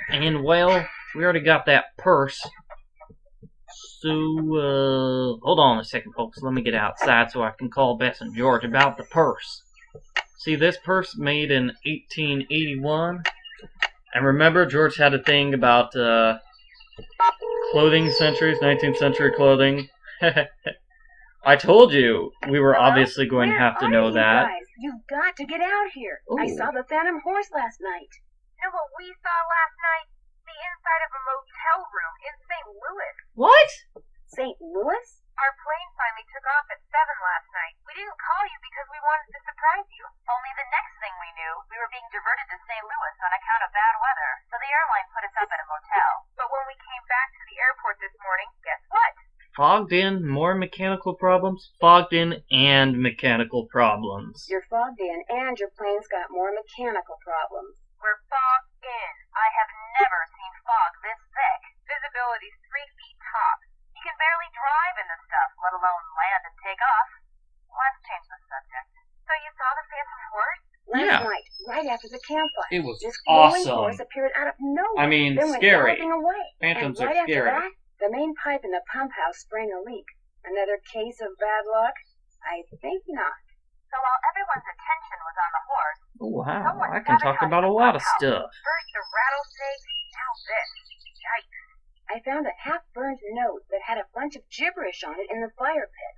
And, well, we already got that purse. So, hold on a second, folks. Let me get outside so I can call Bess and George about the purse. See, this purse made in 1881. And remember, George had a thing about, clothing centuries, 19th century clothing. I told you we were obviously going to have to know that. Guys? You've got to get out here. Ooh. I saw the Phantom Horse last night. You know what we saw last night? The inside of a motel room in St. Louis. What? St. Louis? Our plane finally took off at 7 last night. We didn't call you because we wanted to surprise you. Only the next thing we knew, we were being diverted to St. Louis on account of bad weather. So the airline put us up at a motel. But when we came back to the airport this morning, guess what? Fogged in, more mechanical problems? Fogged in and mechanical problems. You're fogged in and your plane's got more mechanical problems. We're fogged in. I have never seen fog this thick. Visibility's 3 feet top. You can barely drive in the stuff, let alone land and take off. Let's change the subject. So you saw the Phantom Horse? Last night, right after the campfire. It was this awesome. This horse appeared out of nowhere. I mean, then scary. Went away. Phantoms and are right scary. After that, the main pipe in the pump house sprang a leak. Another case of bad luck? I think not. So while everyone's attention was on the horse, oh wow, I can talk about a lot of stuff. First a rattlesnake, now this. Yikes. I found a half-burned note that had a bunch of gibberish on it in the fire pit.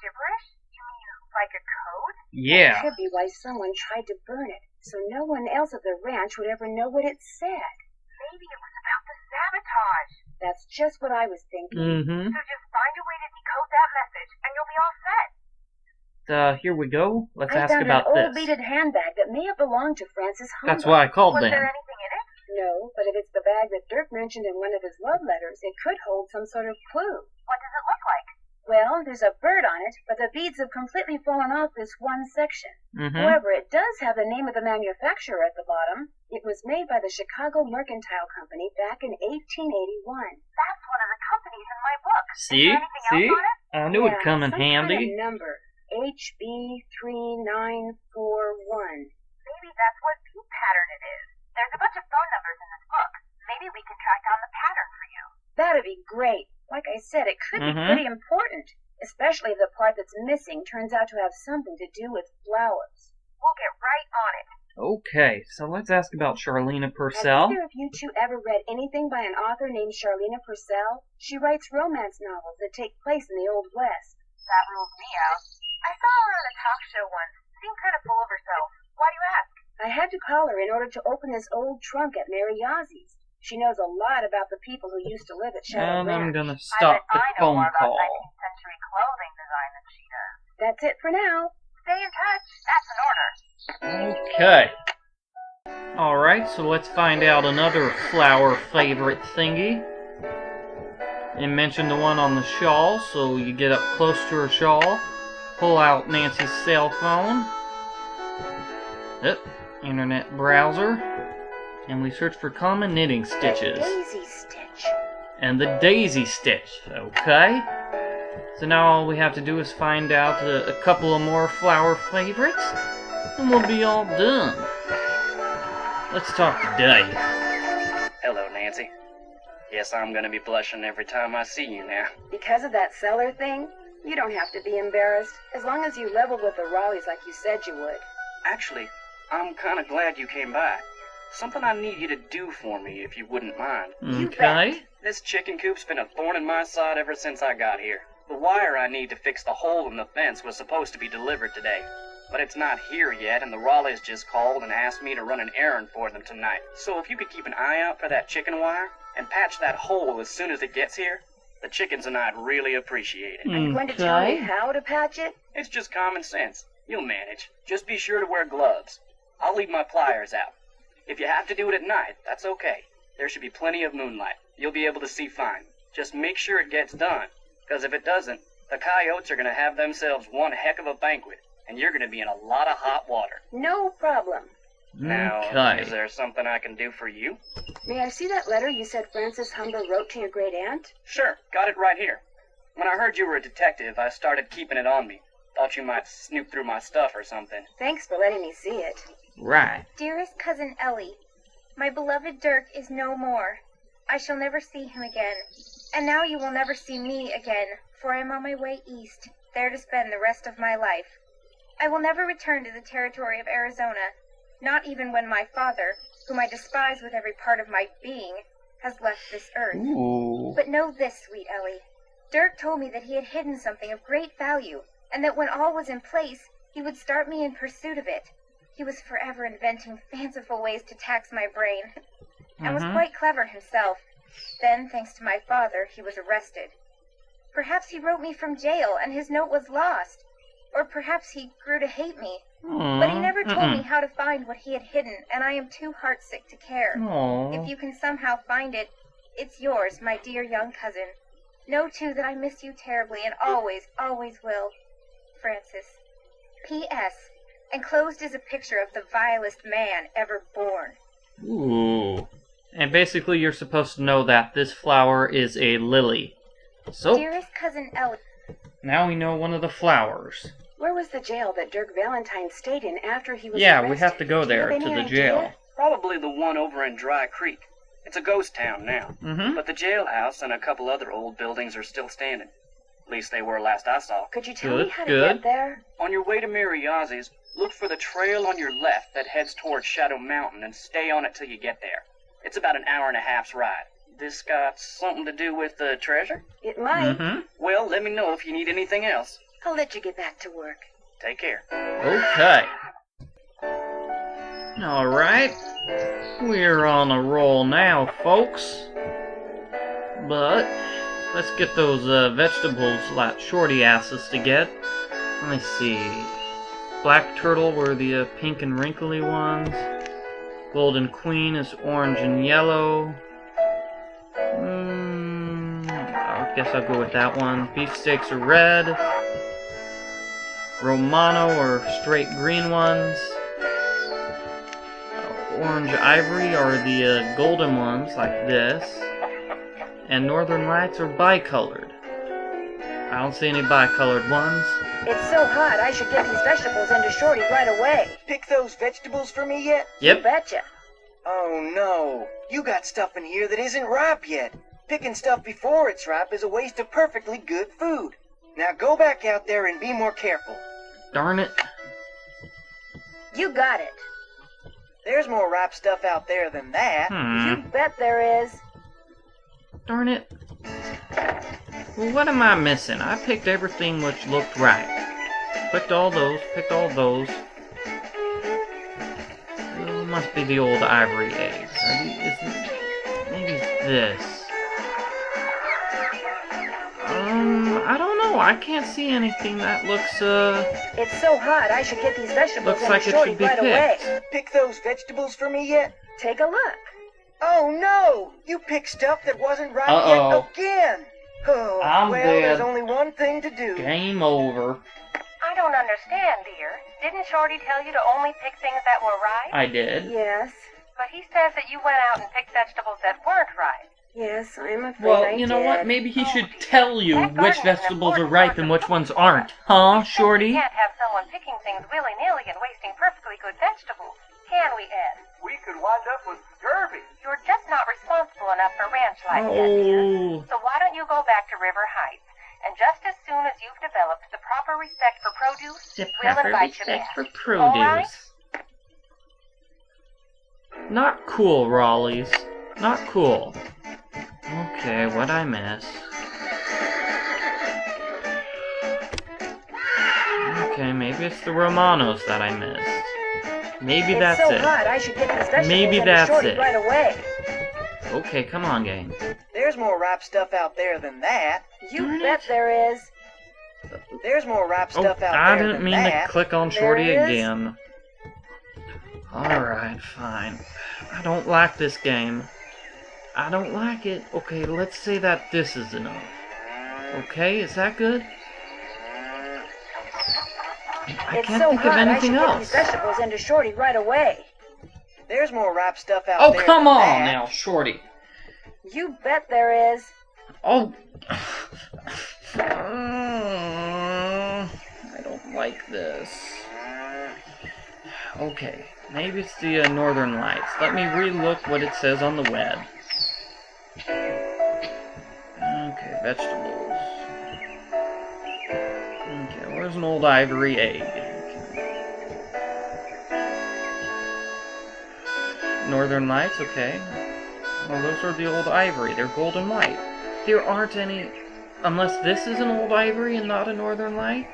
Gibberish? You mean like a code? Yeah. That could be why someone tried to burn it, so no one else at the ranch would ever know what it said. Maybe it was about the sabotage. That's just what I was thinking. Mm-hmm. So just find a way to decode that message, and you'll be all set. Here we go. Let's ask I about found an old this. beaded handbag that may have belonged to Frances Humber. That's why I called them. Was there anything in it? No, but if it's the bag that Dirk mentioned in one of his love letters, it could hold some sort of clue. What does it look like? Well, there's a bird on it, but the beads have completely fallen off this one section. Mm-hmm. However, it does have the name of the manufacturer at the bottom. It was made by the Chicago Mercantile Company back in 1881. That's one of the companies in my book. See? Is there anything else on it? I knew it'd come in some handy. Kind of number. HB3941. Maybe that's what beat pattern it is. There's a bunch of phone numbers in this book. Maybe we can track down the pattern for you. That'd be great. Like I said, it could be pretty important. Especially if the part that's missing turns out to have something to do with flowers. We'll get right on it. Okay, so let's ask about Charlena Purcell. Have either of you two ever read anything by an author named Charlena Purcell? She writes romance novels that take place in the Old West. That rules me out. I saw her on a talk show once. Seemed kind of full of herself. Why do you ask? I had to call her in order to open this old trunk at Mary Yazie's. She knows a lot about the people who used to live at Shadow And I'm Ranch. gonna stop the I know phone more call. about 19th century clothing design than she does. That's it for now. Stay in touch. That's an order. Okay. Alright, so let's find out another flower favorite thingy. And mention the one on the shawl, so you get up close to her shawl. Pull out Nancy's cell phone. Yep, internet browser. And we search for common knitting stitches. The daisy stitch. And the daisy stitch, okay? So now all we have to do is find out a couple of more flower favorites, and we'll be all done. Let's talk to Dave. Hello, Nancy. Guess I'm gonna be blushing every time I see you now. Because of that cellar thing, you don't have to be embarrassed, as long as you level with the Raleighs like you said you would. Actually, I'm kinda glad you came by. Something I need you to do for me, if you wouldn't mind. Okay. This chicken coop's been a thorn in my side ever since I got here. The wire I need to fix the hole in the fence was supposed to be delivered today, but it's not here yet, and the Raleighs just called and asked me to run an errand for them tonight. So if you could keep an eye out for that chicken wire, and patch that hole as soon as it gets here, the chickens and I'd really appreciate it. Are you going to tell me how to patch it? It's just common sense. You'll manage. Just be sure to wear gloves. I'll leave my pliers out. If you have to do it at night, that's okay. There should be plenty of moonlight. You'll be able to see fine. Just make sure it gets done, because if it doesn't, the coyotes are going to have themselves one heck of a banquet, and you're going to be in a lot of hot water. No problem. Now, Okay. is there something I can do for you? May I see that letter you said Frances Humber wrote to your great-aunt? Sure, got it right here. When I heard you were a detective, I started keeping it on me. Thought you might snoop through my stuff or something. Thanks for letting me see it. Right. Dearest Cousin Ellie, My beloved Dirk is no more. I shall never see him again. And now you will never see me again, for I am on my way east, there to spend the rest of my life. I will never return to the territory of Arizona, not even when my father, whom I despise with every part of my being, has left this earth. Ooh. But know this, sweet Ellie. Dirk told me that he had hidden something of great value, and that when all was in place, he would start me in pursuit of it. He was forever inventing fanciful ways to tax my brain, and was quite clever himself. Then, thanks to my father, he was arrested. Perhaps he wrote me from jail, and his note was lost. Or perhaps he grew to hate me. But he never told me how to find what he had hidden, and I am too heartsick to care. If you can somehow find it, it's yours, my dear young cousin. Know, too, that I miss you terribly, and always, always will. Frances. P.S. Enclosed is a picture of the vilest man ever born. Ooh. And basically you're supposed to know that this flower is a lily. So, Dearest cousin Ellie. now we know one of the flowers. Where was the jail that Dirk Valentine stayed in after he was Yeah, arrested? we have to go Do you there have to any the jail. idea? Probably the one over in Dry Creek. It's a ghost town now. But the jailhouse and a couple other old buildings are still standing. At least they were last I saw. Could you tell me how to Good. get there? On your way to Mariazzi's, look for the trail on your left that heads towards Shadow Mountain and stay on it till you get there. It's about an hour and a half's ride. This got something to do with the treasure? It might. Well, let me know if you need anything else. I'll let you get back to work. Take care. Okay. Alright. We're on a roll now, folks. But, let's get those vegetables like Shorty asked us to get. Let me see. Black turtle were the pink and wrinkly ones. Golden Queen is orange and yellow. I guess I'll go with that one. Beefsteaks are red. Romano are straight green ones. Orange Ivory are the golden ones, like this. And Northern Lights are bicolored. I don't see any bicolored ones. It's so hot, I should get these vegetables into Shorty right away. Pick those vegetables for me yet? You Yep. betcha. Oh no, you got stuff in here that isn't ripe yet. Picking stuff before it's ripe is a waste of perfectly good food. Now go back out there and be more careful. Darn it. You got it. There's more ripe stuff out there than that. You bet there is. Darn it. Well, what am I missing? I picked everything which looked right. Picked all those, It must be the old ivory eggs. Maybe this. I don't know. I can't see anything that looks, It's so hot, I should get these vegetables looks into like it Shorty should be right away. picked. Pick those vegetables for me yet? Take a look. Oh no, you picked stuff that wasn't ripe Uh-oh. yet again. Oh, I'm well, dead. there's only one thing to do. Game over. I don't understand, dear. Didn't Shorty tell you to only pick things that were ripe? I did. Yes. But he says that you went out and picked vegetables that weren't ripe. Yes, I'm afraid Well, I you know what? did. Maybe he should tell you That which garden is an vegetables are important ripe source and of which ones food. aren't. Huh, You simply Shorty? can't have someone picking things willy-nilly and wasting perfectly good vegetables. Can we, Ed? We could wind up with scurvy. You're just not responsible enough for ranch life yet, dear. Oh. So why don't you go back to River Heights? And just as soon as you've developed the proper respect for produce, we'll invite you back. for All right? produce. Not cool, Raleighs. Not cool. Okay, what'd I miss? Okay, maybe it's the Romanos that I missed. Maybe It's that's so it. hot, I should get these vegetables Maybe into that's Shorty it. right away. Okay, come on, gang. There's more ripe stuff out there than that. You Darn bet it. there is. There's more ripe Oh, stuff out I there didn't than mean that. to click on There Shorty is. again. Alright, fine. I don't like this game. I don't like it. Okay, let's say that this is enough. Okay, is that good? I It's can't so think hot, of anything I should else. get these vegetables into Shorty right away. There's more ripe stuff out Oh, there come than on that. now, Shorty. You bet there is. Oh. I don't like this. Okay, Maybe it's the Northern Lights. Let me re-look what it says on the web. Okay, vegetables. Okay, where's an old ivory egg? Northern Lights, okay. Well, those are the old ivory. They're golden white. There aren't any... Unless this is an old ivory and not a Northern Light?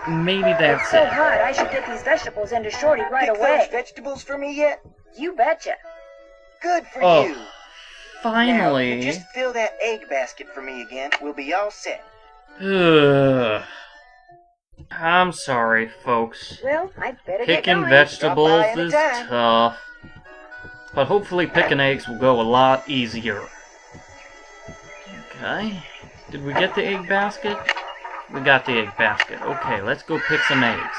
Maybe that's It's so it. hot, I should get these vegetables into Shorty right Pick away. those vegetables for me yet? You betcha. Good for Oh, you. finally. Now, just fill that egg basket for me again. We'll be all set. Ugh. I'm sorry, folks. Well, I'd better get Picking going. vegetables Drop by is anytime. tough. But hopefully picking eggs will go a lot easier. Okay. Did we get the egg basket? We got the egg basket. Okay, let's go pick some eggs.